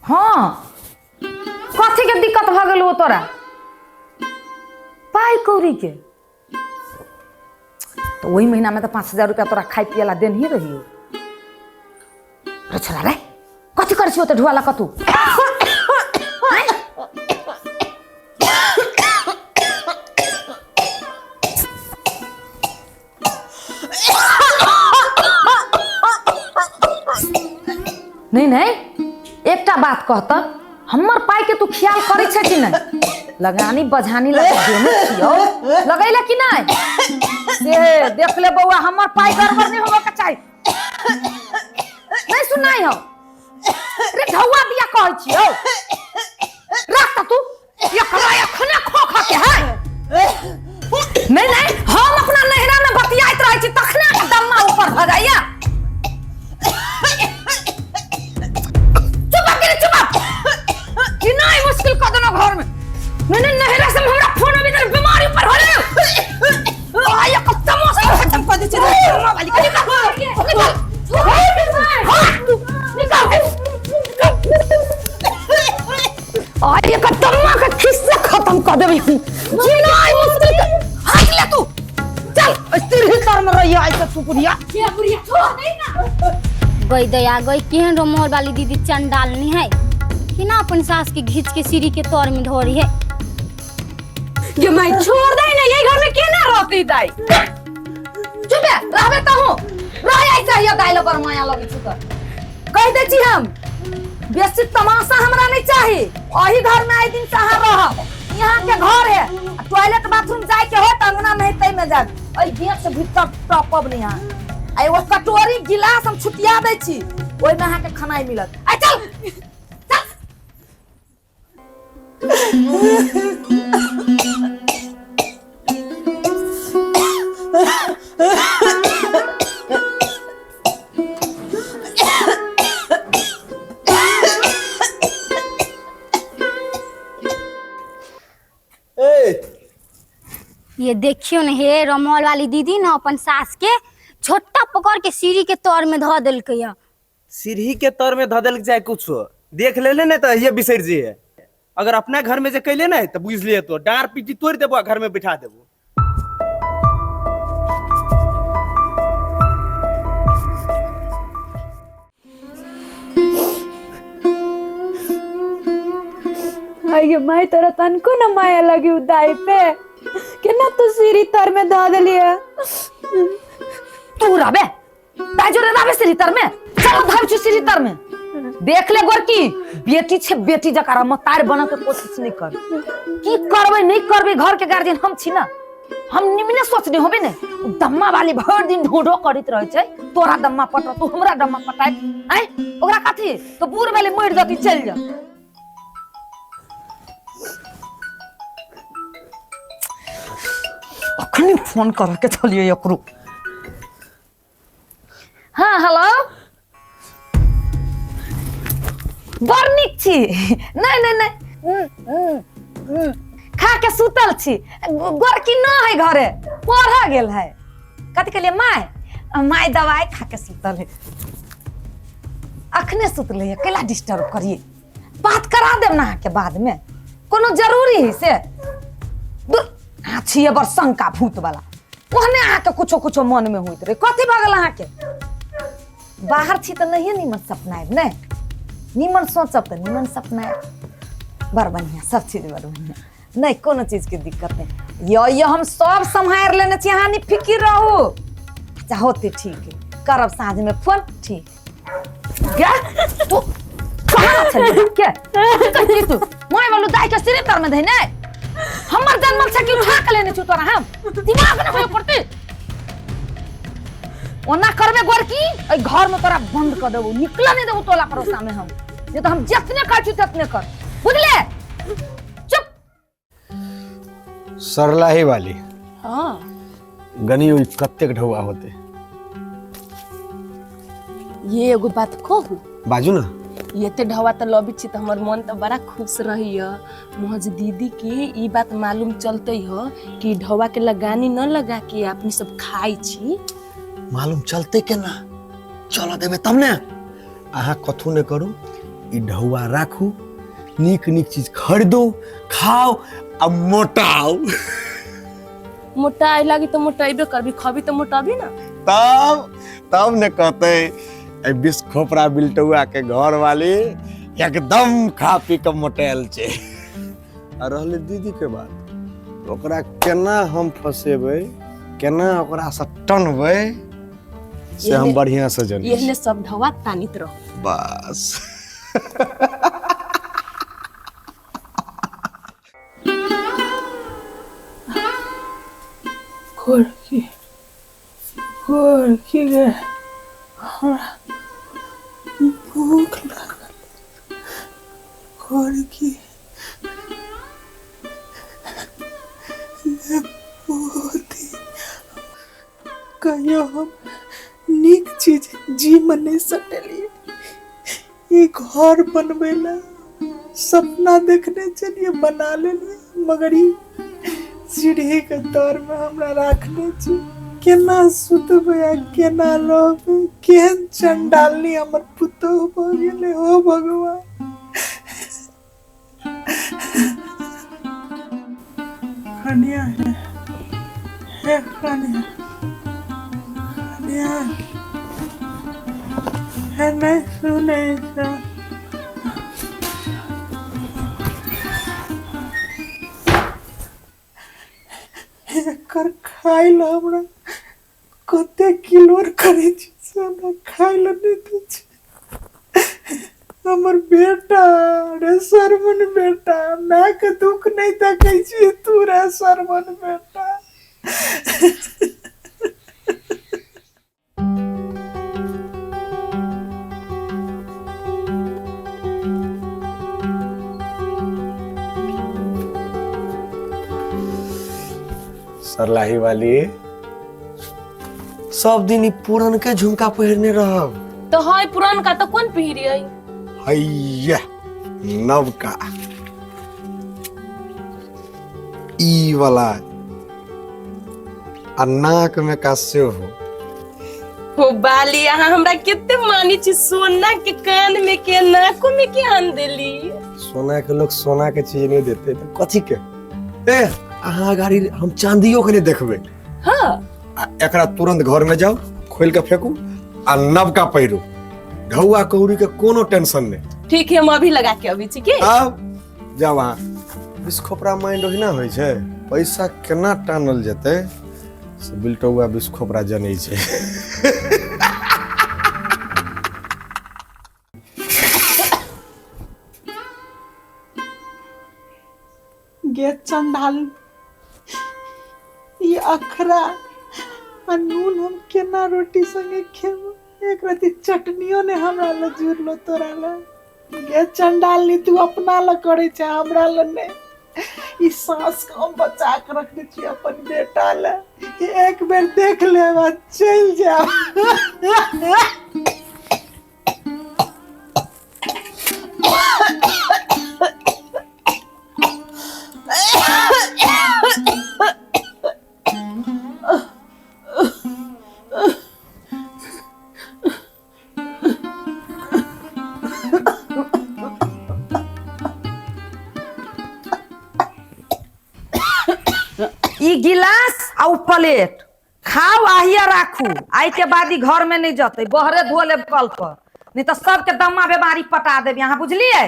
हाँ कथी के दिक्कत भ गेल तोरा पाई कौड़ी के तो वही महीना में तो 5,000 रुपया तोरा खाई पियला देन ही रही रे छोरा रे कथी कर छी तो ढुआला कतू नहीं नहीं एकटा बात कहता हमर पाई के तू ख्याल करे छे कि नहीं लगानी बझानी लगा देने छियो लगैला कि नहीं से देख ले बउआ हमर पाई गड़बड़ नहीं होबे के चाहिए नहीं सुनाई हो रे ढौआ दिया कहै छियो रख तू ये कराया खने खो खा के है नहीं नहीं हम अपना नहरा में बतियाइत रहै छी तखने के दम्मा ऊपर भ जाइया मुश्किल कर देना घर में मैंने नहरा से हमरा फोन अभी तक बीमारी पर हो रहे आया कस्टमर से खत्म कर दी चलो वाली का निकाल आया कस्टमर का खिस्सा खत्म कर दे जीना मुश्किल हट ले तू चल स्थिर ही तर में रहिया ऐसा तू पुरिया के पुरिया छोड़ नहीं ना गई दया गई केहन रोमोर वाली दीदी चंडालनी है कि ना अपन सास के घींच के सीढ़ी के तौर में धोरी है ये मैं छोड़ दे ना ये घर में केना रहती दाई चुप है रहबे त हूं रह ऐसा ये दाई पर माया लगी छु त कह दे छी हम बेसी तमाशा हमरा नहीं चाहिए ओही घर में आए दिन सहार रह यहां के घर है टॉयलेट बाथरूम जाए के हो त अंगना में तई में जा ओई गेट से भीतर टॉपब नहीं यहां आई वो कटोरी गिलास हम छुटिया दे छी ओई में यहां के खाना मिलत आ चल ये देखियो न हे रमोल वाली दीदी ना अपन सास के छोटा पकड़ के सीढ़ी के तौर में धो देल के सीढ़ी के तौर में धो देल जाए कुछ देख ले ना तो ये बिसर जी है अगर अपना घर में जे कैले ना तो बुझ लिए तो डार पीटी तोड़ देबो घर में बिठा देबो आइए माई तोरा तनको न माया लगी उदाई पे केना तू सीढ़ी तर में धा देलिए तू राबे ताजो रे राबे सीढ़ी तर में चल धर छु सीढ़ी तर में देख ले गोरकी बेटी छे बेटी जकारा मतार बने के कोशिश नहीं कर की करबे नहीं करबे घर के गार्जियन हम छी ना हम निमने सोचने होबे ने दम्मा वाली भर दिन ढूंढो करित रहे छै तोरा दम्मा पट तू हमरा दम्मा पटाई हैं ओकरा काथी तो बूढ़ वाले मर जती चल जा अखनी फोन कर के चलिए एकरू हाँ हेलो बरनिक छी नहीं नहीं नहीं खा के सुतल छी गोरकी न है घरे पढ़ा गेल है कथि के लिए माय दवाई खा के सुतल है अखने सुतल है केला डिस्टर्ब करिए बात करा देब ना के बाद में कोनो जरूरी है से छिए बर शंका भूत वाला ओहने आके कुछो कुछो मन में होइत रे कथि भगल अहाँ के बाहर छी तो नहीं निमन सपना है ने निमन सोचब तो निमन सपना है बड़ बढ़िया सब चीज बड़ बढ़िया नहीं कोनो चीज की दिक्कत नहीं यो हम सब संभार लेने छी अहाँ नि फिकिर रहू अच्छा होते ठीक है करब साँझ में फोन ठीक क्या तू कहां चल क्या कथि तू मोय वालू दाई के सिर तर में धै नै हमर जन्म से कि उठा के लेने छु तोरा हम दिमाग न होय पड़ते ओना करबे गोरकी ए घर में तोरा बंद कर देबो निकला नहीं देबो तोला भरोसा में हम ये तो हम जितने काटू ततने कर बुझले चुप सरलाही वाली हां गनी हुई कत्ते ढौआ होते ये एगो बात कहू बाजू ना ये ते ढवा त लबी छी त हमर मन त बड़ा खुश रही है मोहज दीदी के ई बात मालूम चलते ह कि ढवा के लगानी न लगा के अपनी सब खाई छी मालूम चलते के ना चलो देबे तब ने आहा कथु ने करू ई ढौआ राखू, नीक नीक चीज खरीदो, खाओ आ मोटाओ। मोटाई लागी तो मोटाइबे करबी, खबी तो मोटाबी ना। तब ने कहते ए बिस खोपरा बिल्टुआ के घर वाली एकदम खा पी के मोटेल छे। आ रहले दीदी के बात, ओकरा केना हम फसेबै, केना ओकरा से टनबै से हम बढ़िया से जानी। यहने सब ढवा तानित रहो बस। गोरकी गे हमरा भूख लागल। गोरकी पोती कहियो हम नीक चीज जी में नहीं सटलिए। ये घर बनवे ला सपना देखने चलिए बना लेलिए, मगर ये सीढ़ी के तौर में हमरा रखने छी। केना सुतबै आ केना रहबै, केहन चंडालनी हमर पुतोह भ गेलै हो भगवान। कन्या है कन्या, कन्या है नहीं सुने सा। एकर खाइल हमरा कते किलो करे छी, हमरा खाइल नहीं दै छी। हमर बेटा रे सरमन बेटा, माय के दुख नहीं तकै छी तू रे सरमन बेटा। सरलाही वाली सब दिन पुरान के झुमका पहिरने रहब। तो हाय पुरान का तो कौन पहिरी है? हैया नवका ई वाला आ नाक में का से हो बाली यहाँ हमरा कितने मानी छी, सोना के कान में के नाको में के आन देली। सोना के लोग सोना के चीज नहीं देते तो कथी के। ए अहाँ गाड़ी हम चांदियों के लिए देखबे। हाँ एकरा तुरंत घर में जाओ, खोल के फेंकू आ नवका पहिरू, ढौआ कौड़ी के कोनो टेंशन नहीं। ठीक है, हम अभी लगा के अभी छी के। अब जब वहाँ बिस खोपरा माइंड ओहिना होइ छै, पैसा केना टानल जेतै से बिल्टुआ बिस खोपरा जनै छै। गे चंडाल, ये अखरा आ नून हम केना रोटी संगे खेबो। एक रति चटनियो ने हमरा ल जुड़लो तोरा ल। गे चंडाल, तू अपना ल करे छै, हमरा ल ने। ई सांस के हम बचा के रखने छी अपन बेटा ल। एक बेर देख ले बाद चल जा। ई गिलास आ उ प्लेट खाओ आहिया राखू, आई के बाद ई घर में नहीं जते, बहरे धो ले कल पर, नहीं तो सबके दम्मा बीमारी पटा देब यहाँ, बुझलिए।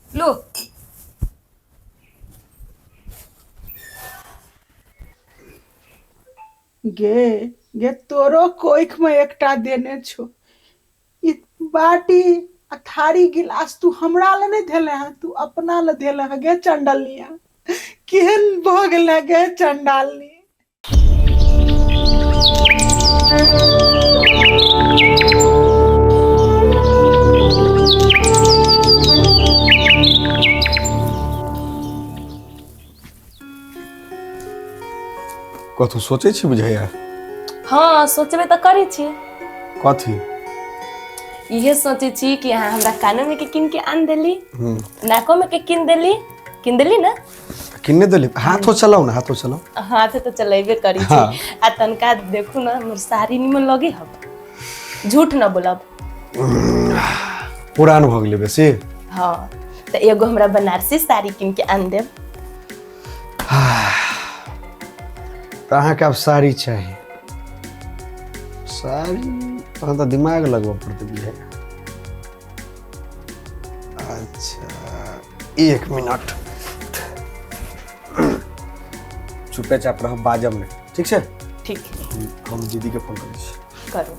लो गे तोरो कोइख में एकटा देने छो। ई बाटी आ थारी गिलास तू हमरा ल नहीं धेले है, तू अपना ल धेले है। गे चंडालिया, केहन भ गेले गे चंडालनी। कथु सोचे छी बुझाइया? हाँ सोचबे तो करी छी। कथी? ये सोचे छी कि यहाँ हमरा कानों में के किन के आन देली, नाकों में के किन देली ना। किन्ने देली? हाथों चलाओ ना, हाथों चलाओ। हाथ तो चलेबे करी छी। हाँ। आ तनका देखू ना मोर साड़ी निमन लगे हम, झूठ ना बोलब। पुरान भ गेलै बेसी। हाँ तो एगो हमरा बनारसी साड़ी किन के आन देब। तो अहाँके अब साड़ी चाहिए? साड़ी तहन तो दिमाग लगबऽ पड़तै बुझाइए। अच्छा 1 मिनट चुपे चाप रह, बाजब नहीं, ठीक छै? ठीक हम दीदी के फोन करै छी। करू।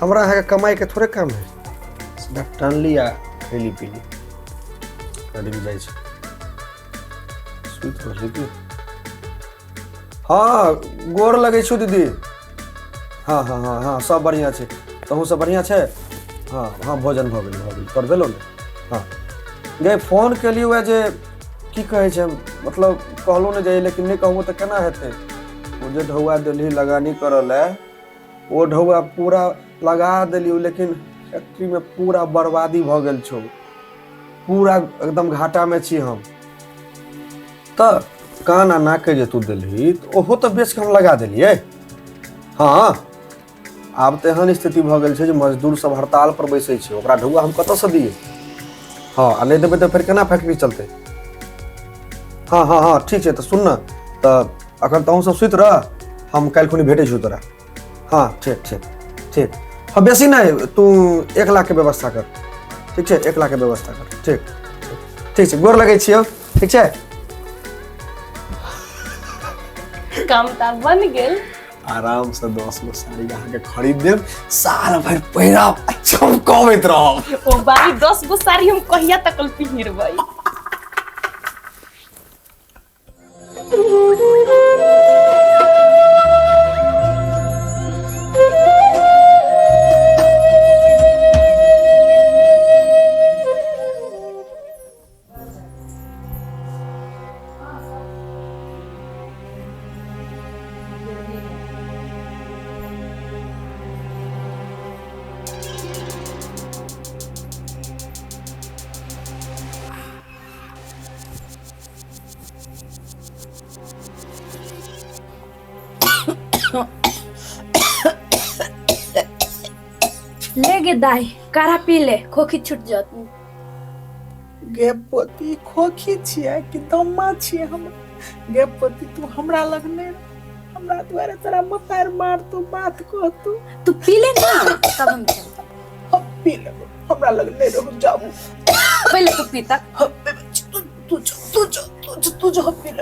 हमरा अहाँके कमाई के थोड़े काम है, सीधा टनली आ खैली पीली करी जाइ छै। सुइत रहली की? हाँ गोर लगै छौ दीदी। हाँ हाँ हाँ हाँ सब बढ़िया छै, तहूँ सब बढ़िया छै? हाँ हाँ भोजन भऽ गेल तोर भेलौ ने? हाँ गे फोन केलियै वएह जे की कहै छै, मतलब कहलहुँ ने जे लेकिन नहि कहबो तऽ केना हेतै। ओ जे ढौआ देलही लगानी करऽ लए, ओ ढौआ पूरा लगा देलियै लेकिन फैक्ट्री में पूरा बर्बादी भऽ गेल छौ, पूरा एकदम घाटा में छी हम। तऽ कान आना के जे तू देलही तऽ ओहो तऽ बेच के हम लगा देलियै। हाँ आब तऽ एहन स्थिति भऽ गेल छै जे मजदूर सब हड़ताल पर बैसै छै, ओकरा ढौआ हम कतऽ से दियै? हाँ आ नहीं देबै तऽ फिर केना फैक्ट्री चलतै? हाँ हाँ हाँ ठीक छै, तऽ सुन न, तऽ अखन तहूँ सब सुति रह, हम काल्हि खुनी भेटै छी तोरा। हाँ ठीक ठीक ठीक। हाँ बेसी नहीं, तू 1 लाख के व्यवस्था कर, ठीक छै? 1 लाख के व्यवस्था कर, ठीक ठीक छै। गोर लगै छियौ, ठीक छै? काम तऽ बन गेल। आराम से 10 गो साड़ी अहाँ के खरीद देब, साल भर पहिरब, चमकबैत रहब। ओ बारी 10 गो साड़ी हम कहिया तक पहिरबै? ले गे दाई, काढ़ा पी ले, खोखी छूट जात। गे पति खोखी छियै कि दम्मा छियै हम? गे पति तू हमरा लग नहीं रह, हमरा द्वारे तोरा मतार मार तू बात कह तू पी ले ना, तब हम चल। हम पी लेबो, हमरा लग नहीं रह, जाबू पहले तू पी तक। तू जो पी ले।